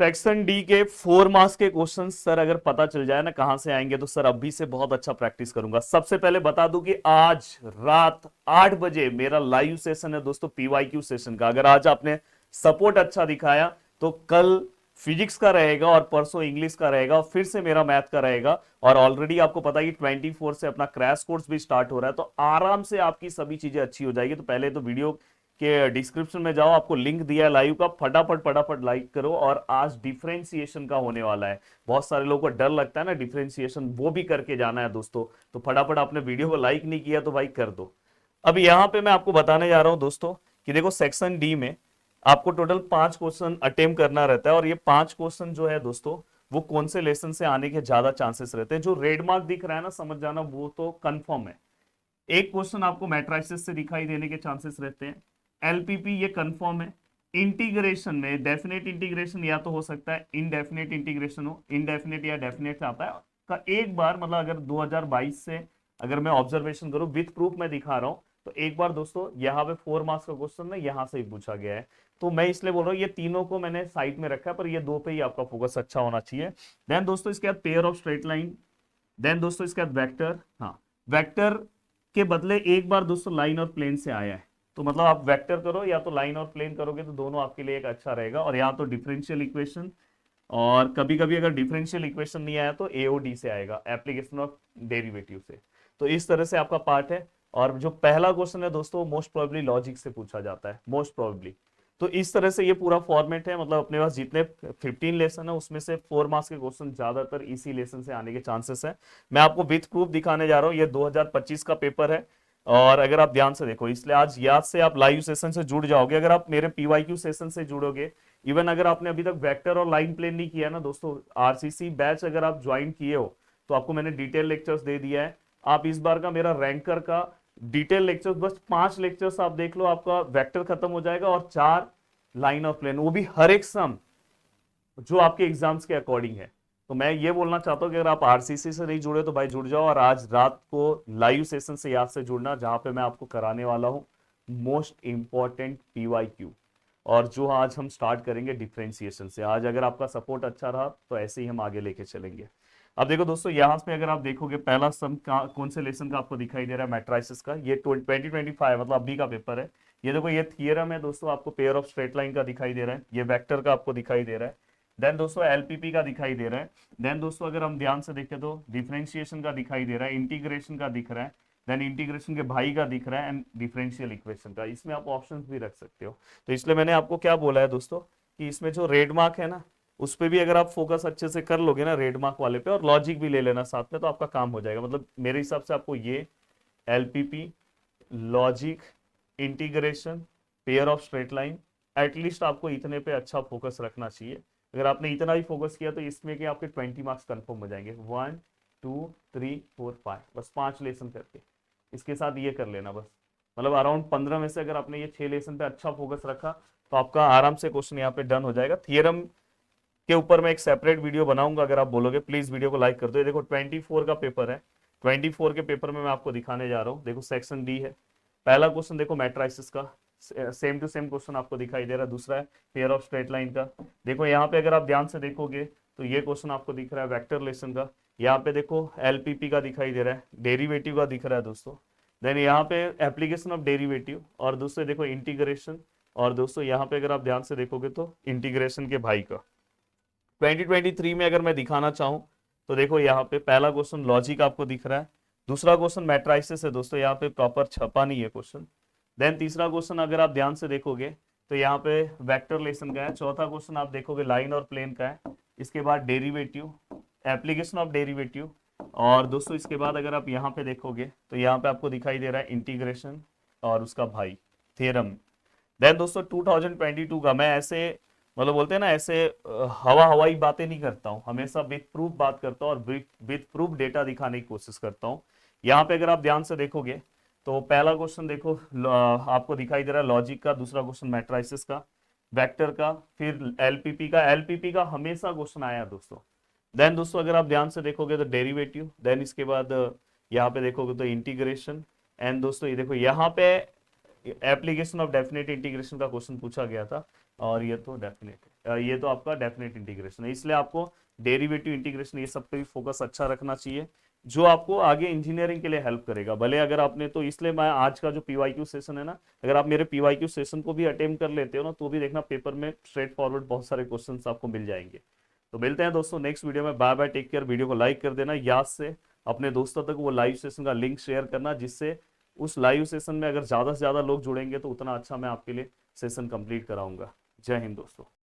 Section D के 4 marks के question sir अगर पता चल जाए ना कहां से आएंगे तो सर अभी से बहुत अच्छा प्रैक्टिस करूंगा। सबसे पहले बता दूं कि आज रात 8 बजे मेरा लाइव सेशन है दोस्तों पीवाईक्यू सेशन का। अगर आज आपने सपोर्ट अच्छा दिखाया तो कल फिजिक्स का रहेगा और परसों इंग्लिश का रहेगा और फिर से मेरा मैथ का रहेगा। और ऑलरेडी आपको पता है कि 24 से अपना क्रैश कोर्स भी स्टार्ट हो रहा है, तो आराम से आपकी सभी चीजें अच्छी हो जाएगी। तो पहले तो वीडियो के डिस्क्रिप्शन में जाओ, आपको लिंक दिया है लाइव का, फटाफट फटाफट लाइक करो। और आज डिफरेंशिएशन का होने वाला है। बहुत सारे लोगों को डर लगता है ना डिफरेंशिएशन, वो भी करके जाना है दोस्तों। तो फटाफट आपने वीडियो को लाइक नहीं किया तो भाई कर दो। अब यहां पे मैं आपको बताने जा रहा हूं दोस्तों कि देखो सेक्शन डी में आपको टोटल 5 क्वेश्चन अटेम्प्ट करना रहता है। और ये 5 क्वेश्चन जो है दोस्तों वो कौन से लेसन से आने के ज्यादा चांसेस रहते हैं। जो रेड मार्क दिख रहा है ना, समझ जाना वो तो कंफर्म है। एक क्वेश्चन आपको मैट्रिसेस से दिखाई देने के चांसेस रहते हैं। एलपीपी ये कंफर्म है। इंटीग्रेशन में डेफिनेट इंटीग्रेशन या तो हो सकता है इनडेफिनेट इंटीग्रेशन हो, इनडेफिनेट या डेफिनेट आता है का एक बार, मतलब अगर 2022 से अगर मैं ऑब्जर्वेशन करूं विथ प्रूफ मैं दिखा रहा हूं, तो एक बार दोस्तों यहाँ पे 4 मार्क्स का क्वेश्चन ना यहाँ से ही पूछा गया है। तो मैं इसलिए बोल रहा हूँ ये तीनों को मैंने साइड में रखा है, पर ये दो पे ही आपका फोकस अच्छा होना चाहिए। देन दोस्तों इसके बाद pair of straight line, then दोस्तों इसके बाद वेक्टर। हाँ, वेक्टर के बदले एक बार दोस्तों लाइन और प्लेन से आया है, तो मतलब आप वेक्टर करो या तो लाइन और प्लेन करोगे तो दोनों आपके लिए एक अच्छा रहेगा। और यहाँ तो डिफरेंशियल इक्वेशन, और कभी कभी अगर डिफरेंशियल इक्वेशन नहीं आया तो एओडी से आएगा, एप्लीकेशन ऑफ डेरिवेटिव से। तो इस तरह से आपका पार्ट है। और जो पहला क्वेश्चन है दोस्तों मोस्ट प्रोबेबली लॉजिक से पूछा जाता है, मोस्ट प्रोबेबली। तो इस तरह से ये पूरा फॉर्मेट है। मतलब अपने पास जितने 15 लेसन है उसमें से 4 मार्क्स के क्वेश्चन ज्यादातर इसी लेसन से आने के चांसेस है। मैं आपको विथ प्रूफ दिखाने जा रहा हूँ, ये 2025 का पेपर है। और अगर आप ध्यान से देखो, इसलिए आज याद से आप लाइव सेशन से जुड़ जाओगे। अगर आप मेरे पीवाईक्यू सेशन से जुड़ोगे, इवन अगर आपने अभी तक वेक्टर और लाइन प्लेन नहीं किया ना दोस्तों, आरसीसी बैच अगर आप ज्वाइन किए हो तो आपको मैंने डिटेल लेक्चर्स दे दिया है। आप इस बार का मेरा रैंकर का डिटेल लेक्चर्स, बस 5 लेक्चर्स आप देख लो, आपका वेक्टर खत्म हो जाएगा। और 4 लाइन ऑफ प्लेन, वो भी हर एक सम जो आपके एग्जाम्स के अकॉर्डिंग है। तो मैं ये बोलना चाहता हूँ कि अगर आप आरसीसी से नहीं जुड़े तो भाई जुड़ जाओ। और आज रात को लाइव सेशन से याद से जुड़ना, जहां पे मैं आपको कराने वाला हूँ मोस्ट इंपॉर्टेंट पीवाईक्यू। और जो आज हम स्टार्ट करेंगे डिफरेंशिएशन से। आज अगर आपका सपोर्ट अच्छा रहा तो ऐसे ही हम आगे लेके चलेंगे। अब देखो दोस्तों, यहाँ पे अगर आप देखोगे पहला सम कौन से लेसन का आपको दिखाई दे रहा है, मैट्राइसिस का। ये 2025 मतलब अभी का पेपर है। ये देखो ये थियरम है दोस्तों, आपको पेयर ऑफ स्ट्रेट लाइन का दिखाई दे रहा है, ये वेक्टर का आपको दिखाई दे रहा है। देन दोस्तों एलपीपी का दिखाई दे रहा है। देन दोस्तों अगर हम ध्यान से देखें तो डिफरेंशिएशन का दिखाई दे रहा है, इंटीग्रेशन का दिख रहा है, देन इंटीग्रेशन के भाई का दिख रहा है, एंड डिफरेंशियल इक्वेशन का। इसमें आप ऑप्शंस भी रख सकते हो। तो इसलिए मैंने आपको क्या बोला है दोस्तों कि इसमें जो रेड मार्क है ना, उस पर भी अगर आप फोकस अच्छे से कर लोगे ना रेड मार्क वाले पे, और लॉजिक भी ले लेना साथ में, तो आपका काम हो जाएगा। मतलब मेरे हिसाब से आपको ये LPP, logic, integration, pair of straight line, at least आपको इतने पे अच्छा फोकस रखना चाहिए। अगर आपने इतना ही फोकस किया तो इसमें के आपके 20 मार्क्स कंफर्म हो जाएंगे। 1 2 3 4 5, बस 5 लेसन करके इसके साथ ये कर लेना बस। मतलब अराउंड 15 में से अगर आपने ये 6 लेसन पे अच्छा फोकस रखा तो आपका आराम से क्वेश्चन यहाँ पे डन हो जाएगा। थियरम के ऊपर मैं एक सेपरेट वीडियो बनाऊंगा, अगर आप बोलोगे प्लीज वीडियो को लाइक कर दो। ये देखो 24 का पेपर है, 24 के पेपर में मैं आपको दिखाने जा रहा हूँ। देखो सेक्शन डी है, पहला क्वेश्चन देखो मैट्राइसिस का, सेम टू सेम क्वेश्चन आपको दिखाई दे रहा है। दूसरा है पेयर ऑफ स्ट्रेट लाइन का। देखो यहाँ पे अगर आप ध्यान से देखोगे तो ये क्वेश्चन आपको दिख रहा है वेक्टर लेसन का। यहाँ पे देखो एलपीपी का दिखाई दे रहा है, डेरिवेटिव का दिख रहा है दोस्तों। देन यहाँ पे एप्लीकेशन ऑफ डेरिवेटिव, और दूसरे देखो इंटीग्रेशन, और दोस्तों यहाँ पे अगर आप ध्यान से देखोगे तो इंटीग्रेशन के भाई का। 2023 में अगर मैं दिखाना चाहूं तो देखो यहाँ पे पहला क्वेश्चन लॉजिक आपको दिख रहा है, दूसरा क्वेश्चन मैट्राइसिस है दोस्तों, यहाँ पे प्रॉपर छपा नहीं है क्वेश्चन। देन तीसरा क्वेश्चन अगर आप ध्यान से देखोगे तो यहाँ पे वेक्टर लेसन का है। चौथा क्वेश्चन आप देखोगे लाइन और प्लेन का है। इसके बाद डेरिवेटिव, एप्लीकेशन ऑफ डेरिवेटिव, और दोस्तों इसके बाद अगर आप यहाँ पे देखोगे तो यहाँ पे आपको दिखाई दे रहा है इंटीग्रेशन और उसका भाई थ्योरम। देन दोस्तों 2022 का मैं ऐसे, मतलब बोलते हैं ना ऐसे हवा हवाई बातें नहीं करता हूं, हमेशा विथ प्रूफ बात करता हूं और विथ प्रूफ डेटा दिखाने की कोशिश करता हूं। यहाँ पे अगर आप ध्यान से देखोगे तो पहला क्वेश्चन देखो आपको दिखाई दे रहा है लॉजिक का, दूसरा क्वेश्चन मैट्राइसिस का, वेक्टर का, फिर एलपीपी का। एलपीपी का हमेशा क्वेश्चन आया दोस्तों। देन दोस्तों अगर आप ध्यान से देखोगे तो डेरिवेटिव, देन इसके बाद यहाँ पे देखोगे तो इंटीग्रेशन, एंड दोस्तों ये देखो यहाँ पे एप्लीकेशन ऑफ डेफिनेट इंटीग्रेशन का क्वेश्चन पूछा गया था, और ये तो डेफिनेट है। ये तो आपका डेफिनेट इंटीग्रेशन है, इसलिए आपको डेरिवेटिव इंटीग्रेशन ये सब पे भी फोकस अच्छा रखना चाहिए, जो आपको आगे इंजीनियरिंग के लिए हेल्प करेगा। भले अगर आपने, तो इसलिए मैं आज का जो पीवाईक्यू सेशन है ना, अगर आप मेरे पीवाईक्यू सेशन को भी अटेम्प्ट कर लेते हो ना, तो भी देखना पेपर में स्ट्रेट फॉरवर्ड बहुत सारे क्वेश्चंस आपको मिल जाएंगे। तो मिलते हैं दोस्तों नेक्स्ट वीडियो में। Bye bye, take care. Video को लाइक कर देना, याद से अपने दोस्तों तक वो लाइव सेशन का लिंक शेयर करना, जिससे उस लाइव सेशन में अगर ज्यादा से ज्यादा लोग जुड़ेंगे तो उतना अच्छा मैं आपके लिए सेशन कंप्लीट कराऊंगा। जय हिंद दोस्तों।